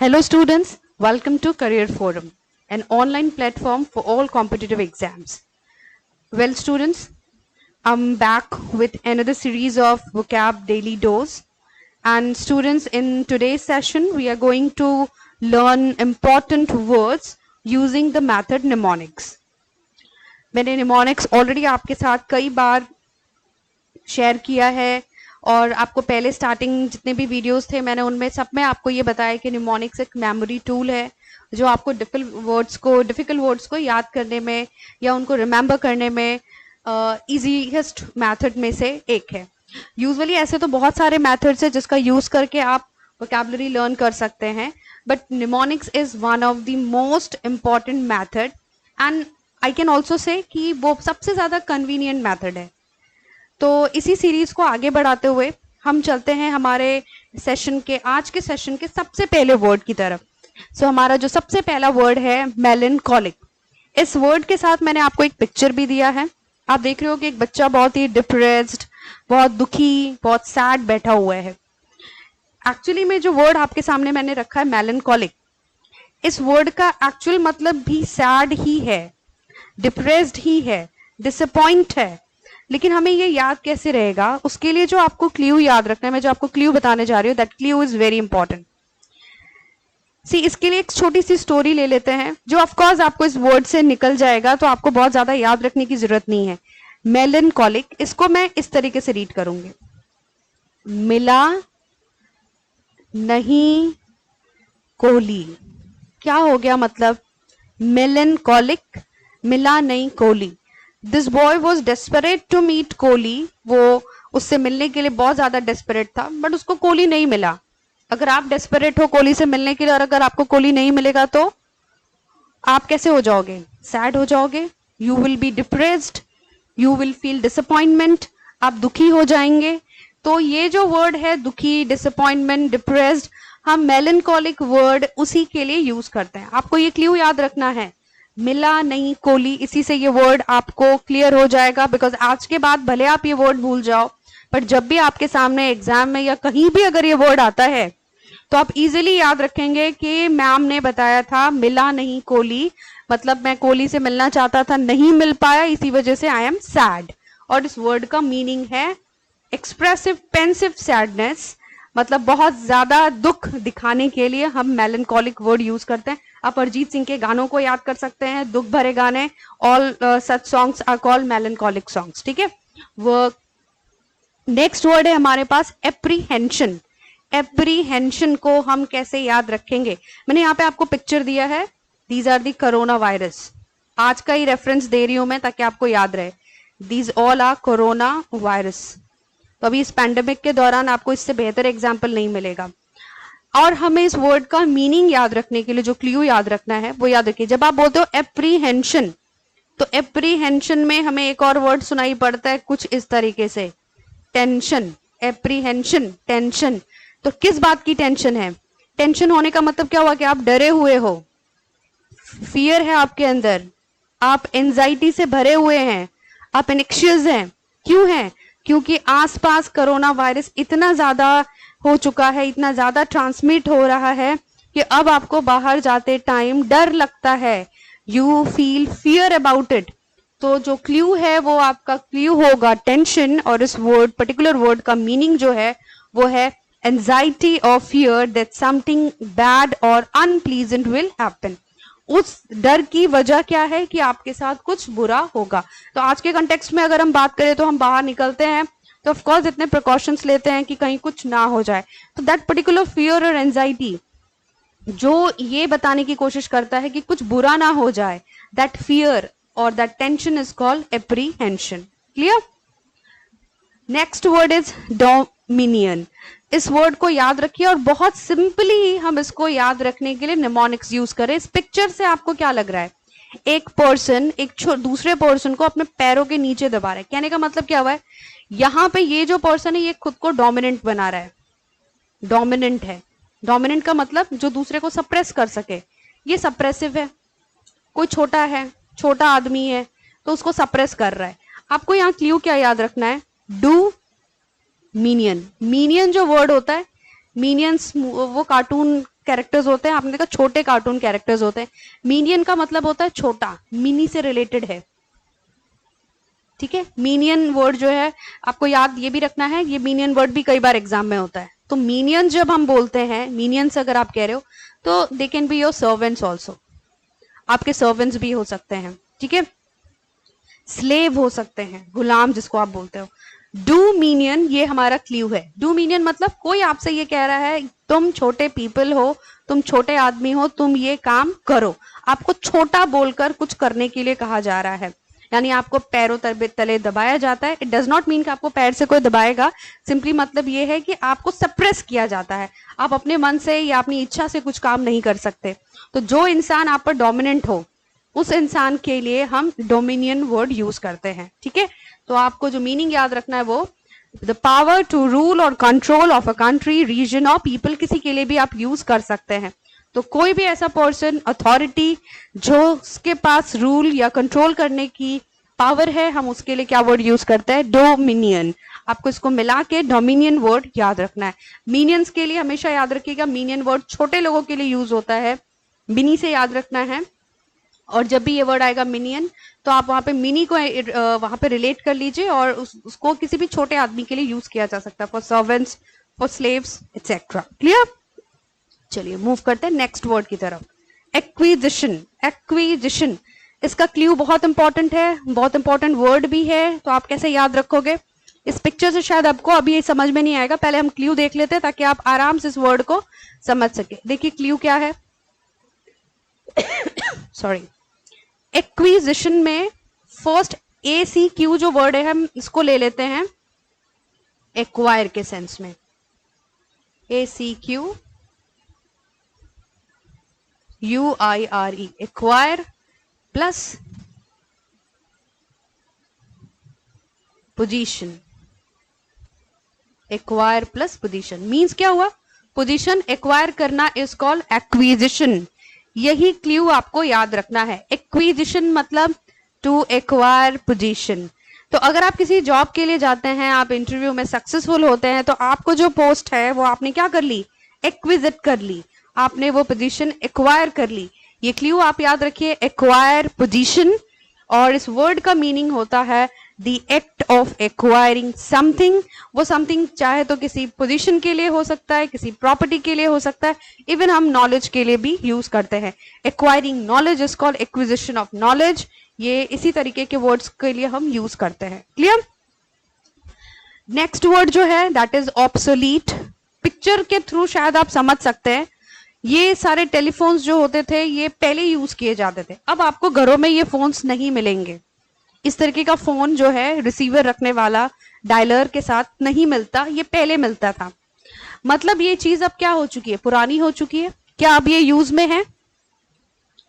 Hello students, welcome to Career Forum, an online platform for all competitive exams. Well students, I'm back with another series of vocab daily dose. And students, in today's session, we are going to learn important words using the method mnemonics. मैंने mnemonics already आपके साथ कई बार share किया है और आपको पहले starting जितने भी वीडियोस थे मैंने उनमें सब में आपको ये बताया कि निमोनिक्स एक मेमोरी टूल है जो आपको डिफिकल्ट वर्ड्स को याद करने में या उनको रिमेंबर करने में इजीएस्ट मेथड में से एक है. यूजुअली ऐसे तो बहुत सारे मेथड्स है जिसका यूज करके आप वोकैबुलरी लर्न कर सकते हैं, but mnemonics is one of the most important method and I can also say कि वो सबसे ज्यादा कन्वीनियंट मेथड है. तो इसी सीरीज को आगे बढ़ाते हुए हम चलते हैं हमारे आज के सेशन के सबसे पहले वर्ड की तरफ. हमारा जो सबसे पहला वर्ड है मेलनकॉलिक. इस वर्ड के साथ मैंने आपको एक पिक्चर भी दिया है. आप देख रहे हो कि एक बच्चा बहुत ही डिप्रेस्ड, बहुत दुखी, बहुत सैड बैठा हुआ है. एक्चुअली में जो वर्ड आपके सामने मैंने रखा है मेलनकॉलिक, इस वर्ड का एक्चुअल मतलब भी सैड ही है, डिप्रेस्ड ही है, डिसअपॉइंट है. लेकिन हमें ये याद कैसे रहेगा, उसके लिए जो आपको क्ल्यू याद रखना है, मैं जो आपको क्ल्यू बताने जा रही हूँ, that clue is very important. इसके लिए एक छोटी सी स्टोरी ले लेते हैं जो ऑफकोर्स आपको इस वर्ड से निकल जाएगा, तो आपको बहुत ज्यादा याद रखने की जरूरत नहीं है. मेलनकॉलिक, इसको मैं इस तरीके से रीड करूंगी, मिला नहीं कोहली. क्या हो गया मतलब? मेलनकॉलिक, मिला नहीं Kohli. This boy was desperate to meet Kohli. वो उससे मिलने के लिए बहुत ज्यादा डेस्परेट था, बट उसको कोहली नहीं मिला. अगर आप डेस्परेट हो कोहली से मिलने के लिए और अगर आपको कोहली नहीं मिलेगा तो आप कैसे हो जाओगे? सैड हो जाओगे. You will be depressed, you will feel disappointment. आप दुखी हो जाएंगे. तो ये जो वर्ड है दुखी, डिसअपॉइंटमेंट, डिप्रेस्ड, हम मेलनकॉलिक वर्ड उसी के लिए यूज करते हैं. आपको ये क्ल्यू याद रखना है, मिला नहीं कोहली. इसी से ये वर्ड आपको क्लियर हो जाएगा, बिकॉज आज के बाद भले आप ये वर्ड भूल जाओ, बट जब भी आपके सामने एग्जाम में या कहीं भी अगर ये वर्ड आता है तो आप इजीली याद रखेंगे कि मैम ने बताया था मिला नहीं कोहली, मतलब मैं कोहली से मिलना चाहता था, नहीं मिल पाया, इसी वजह से आई एम सैड. और इस वर्ड का मीनिंग है एक्सप्रेसिव पेंसिव सैडनेस, मतलब बहुत ज्यादा दुख दिखाने के लिए हम मेलनकॉलिक वर्ड यूज करते हैं. आप अरिजीत सिंह के गानों को याद कर सकते हैं, दुख भरे गाने. All such songs are called melancholic songs. ठीक है. वो नेक्स्ट वर्ड है हमारे पास एप्रीहेंशन. एप्रीहेंशन को हम कैसे याद रखेंगे? मैंने यहाँ पे आपको पिक्चर दिया है. These are the corona virus. आज का ही रेफरेंस दे रही हूं मैं ताकि आपको याद रहे. These all are corona virus. तो अभी इस पैंडेमिक के दौरान आपको इससे बेहतर एग्जाम्पल नहीं मिलेगा. और हमें इस वर्ड का मीनिंग याद रखने के लिए जो क्ल्यू याद रखना है वो याद रखिए. जब आप बोलते हो एप्रीहेंशन, तो एप्रीहेंशन में हमें एक और वर्ड सुनाई पड़ता है कुछ इस तरीके से, टेंशन. Apprehension, tension. तो किस बात की टेंशन है? टेंशन होने का मतलब क्या हुआ कि आप डरे हुए हो, फियर है आपके अंदर, आप एंजाइटी से भरे हुए हैं, आप एंक्शियस हैं. क्यों हैं? क्योंकि आसपास कोरोना वायरस इतना ज्यादा हो चुका है, इतना ज्यादा ट्रांसमिट हो रहा है कि अब आपको बाहर जाते टाइम डर लगता है. You feel fear about it. तो जो क्ल्यू है वो आपका क्ल्यू होगा टेंशन, और इस वर्ड पर्टिकुलर वर्ड का मीनिंग जो है वो है एंजाइटी और फियर दैट समथिंग बैड और अनप्लीजेंट विल हैपन. उस डर की वजह क्या है कि आपके साथ कुछ बुरा होगा. तो आज के कंटेक्स्ट में अगर हम बात करें तो हम बाहर निकलते हैं तो ऑफ कोर्स इतने प्रिकॉशंस लेते हैं कि कहीं कुछ ना हो जाए. तो दैट पर्टिकुलर फियर और एंजाइटी जो ये बताने की कोशिश करता है कि कुछ बुरा ना हो जाए, दैट फियर और that tension is called apprehension. Clear? Next word is dominion. इस वर्ड को याद रखिए और बहुत सिंपली हम इसको याद रखने के लिए निमोनिक्स यूज करें. इस पिक्चर से आपको क्या लग रहा है? एक पर्सन एक दूसरे पर्सन को अपने पैरों के नीचे दबा रहा है. कहने का मतलब क्या हुआ है? यहाँ पे ये जो पर्सन है ये खुद को डोमिनेंट बना रहा है. डोमिनेंट है. डोमिनेंट का मतलब जो दूसरे को सप्रेस कर सके. ये सप्रेसिव है. कोई छोटा है, छोटा आदमी है तो उसको सप्रेस कर रहा है. आपको यहाँ क्ल्यू क्या याद रखना है? डू मीनियन. मीनियन जो वर्ड होता है, मीनियंस वो कार्टून कैरेक्टर्स होते हैं, आपने देखा छोटे कार्टून कैरेक्टर्स होते हैं। मिनियन का मतलब होता है छोटा, मिनी से रिलेटेड है, ठीक है। मिनियन वर्ड जो है आपको याद ये भी रखना है, ये मिनियन वर्ड भी कई बार एग्जाम में होता है। तो मिनियन जब हम बोलते हैं, मिनियंस अगर आप कह रहे हो तो they can be your servants also, आपके सर्वेंट्स भी हो सकते हैं, ठीक है। स्लेव हो सकते हैं, गुलाम जिसको आप बोलते हो। डू मीनियन ये हमारा क्ल्यू है। डू मीनियन मतलब कोई आपसे ये कह रहा है तुम छोटे पीपल हो, तुम छोटे आदमी हो, तुम ये काम करो, आपको छोटा बोलकर कुछ करने के लिए कहा जा रहा है, यानी आपको पैरों तले दबाया जाता है। इट डज नॉट मीन कि आपको पैर से कोई दबाएगा, सिंपली मतलब ये है कि आपको सप्रेस किया जाता है, आप अपने मन से या अपनी इच्छा से कुछ काम नहीं कर सकते। तो जो इंसान आप पर डोमिनेंट हो उस इंसान के लिए हम डोमिनियन वर्ड यूज करते हैं, ठीक है। तो आपको जो मीनिंग याद रखना है वो द पावर टू रूल और control of a country, region और पीपल, किसी के लिए भी आप यूज कर सकते हैं। तो कोई भी ऐसा पर्सन, अथॉरिटी जो उसके पास रूल या कंट्रोल करने की पावर है, हम उसके लिए क्या वर्ड यूज करते हैं? डोमिनियन। आपको इसको मिला के डोमिनियन वर्ड याद रखना है। मीनियंस के लिए हमेशा याद रखिएगा मीनियन वर्ड छोटे लोगों के लिए यूज होता है, मिनी से याद रखना है। और जब भी ये वर्ड आएगा मिनियन तो आप वहां पे मिनी को वहां पे रिलेट कर लीजिए और उसको किसी भी छोटे आदमी के लिए यूज किया जा सकता है, for servants, for slaves etcetera. Clear? चलिए मूव करते हैं नेक्स्ट वर्ड की तरफ। एक्विजिशन। एक्विजिशन, इसका क्ल्यू बहुत इंपॉर्टेंट है, बहुत इंपॉर्टेंट वर्ड भी है। तो आप कैसे याद रखोगे? इस पिक्चर से शायद आपको अभी ये समझ में नहीं आएगा, पहले हम क्ल्यू देख लेते हैं ताकि आप आराम से इस वर्ड को समझ सके। देखिए क्ल्यू क्या है। सॉरी, एक्विजिशन में फर्स्ट ACQ जो वर्ड है हम इसको ले लेते हैं एक्वायर के सेंस में। ACQ UIRE, acquire plus position. Acquire plus position means क्या हुआ? पोजीशन एक्वायर करना इज कॉल्ड एक्विजिशन। यही क्ल्यू आपको याद रखना है। एक्विजिशन मतलब टू एक्वायर पोजीशन। तो अगर आप किसी जॉब के लिए जाते हैं, आप इंटरव्यू में सक्सेसफुल होते हैं, तो आपको जो पोस्ट है वो आपने क्या कर ली? एक्विजिट कर ली, आपने वो पोजीशन एक्वायर कर ली। ये क्ल्यू आप याद रखिए, एक्वायर पोजीशन। और इस वर्ड का मीनिंग होता है the act of acquiring something. वो समथिंग चाहे तो किसी पोजीशन के लिए हो सकता है, किसी प्रॉपर्टी के लिए हो सकता है, इवन हम नॉलेज के लिए भी यूज करते हैं। Acquiring knowledge is called acquisition of knowledge. ये इसी तरीके के वर्ड्स के लिए हम यूज करते हैं। क्लियर? नेक्स्ट वर्ड जो है दैट इज ऑब्सोलीट। पिक्चर के थ्रू शायद आप समझ सकते हैं, ये सारे टेलीफोन्स जो होते थे ये पहले यूज किए जाते थे। अब आपको घरों में ये फोन्स नहीं मिलेंगे। इस तरीके का फोन जो है रिसीवर रखने वाला डायलर के साथ नहीं मिलता, ये पहले मिलता था। मतलब ये चीज अब क्या हो चुकी है? पुरानी हो चुकी है। क्या अब ये यूज में है?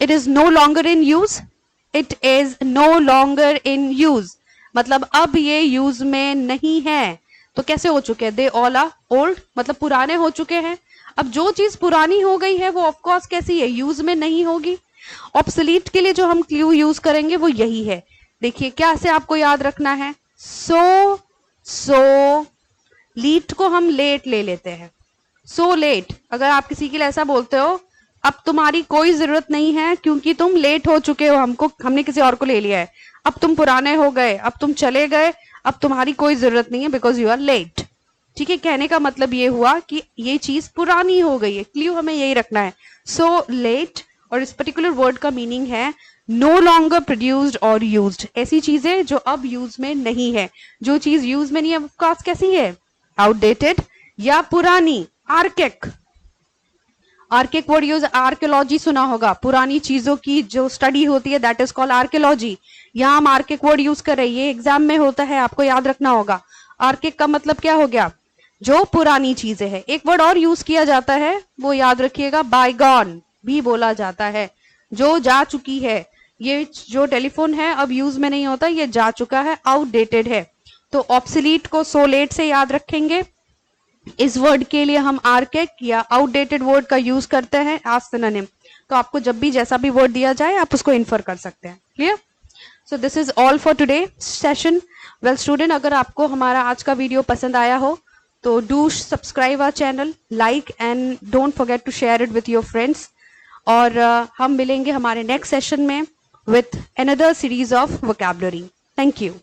It is no longer in use. It is no longer in use मतलब अब ये यूज में नहीं है। तो कैसे हो चुके हैं? दे ऑल आर ओल्ड, मतलब पुराने हो चुके हैं। अब जो चीज पुरानी हो गई है वो ऑफकोर्स कैसी है? यूज में नहीं होगी। ऑब्सोलीट के लिए जो हम क्ल्यू यूज करेंगे वो यही है। देखिए क्या से आपको याद रखना है। सो लीट को हम लेट ले लेते हैं। सो लेट, अगर आप किसी के लिए ऐसा बोलते हो अब तुम्हारी कोई जरूरत नहीं है क्योंकि तुम लेट हो चुके हो, हमने किसी और को ले लिया है, अब तुम पुराने हो गए, अब तुम चले गए, अब तुम्हारी कोई जरूरत नहीं है बिकॉज यू आर लेट। ठीक है, कहने का मतलब ये हुआ कि ये चीज पुरानी हो गई है। क्ल्यू हमें यही रखना है, सो लेट। और इस पर्टिकुलर वर्ड का मीनिंग है नो लॉन्गर प्रोड्यूस्ड और यूज्ड। ऐसी चीजें जो अब यूज में नहीं है। जो चीज यूज में नहीं है ऑफकोर्स कैसी है? आउटडेटेड या पुरानी। Archaic, archaic word use, archaeology सुना होगा, पुरानी चीजों की जो स्टडी होती है दैट इज कॉल्ड आर्कियोलॉजी। यहाँ हम आर्केक वर्ड यूज कर रहे हैं, ये एग्जाम में होता है, आपको याद रखना होगा। आर्केक का मतलब क्या हो गया? जो पुरानी चीजें है। एक वर्ड और यूज किया जाता है वो याद रखिएगा, बायगॉन भी बोला जाता है, जो जा चुकी है। ये जो टेलीफोन है अब यूज में नहीं होता, ये जा चुका है, आउटडेटेड है। तो ऑब्सोलीट को सो लेट से याद रखेंगे। इस वर्ड के लिए हम आर्केक या आउटडेटेड वर्ड का यूज करते हैं एज सिनोनिम। तो आपको जब भी जैसा भी वर्ड दिया जाए आप उसको इन्फर कर सकते हैं। Clear? So this is all for today session. Well student, अगर आपको हमारा आज का वीडियो पसंद आया हो तो do subscribe our channel, like and don't forget to share it with your friends. और हम मिलेंगे हमारे नेक्स्ट सेशन में with another series of vocabulary. Thank you.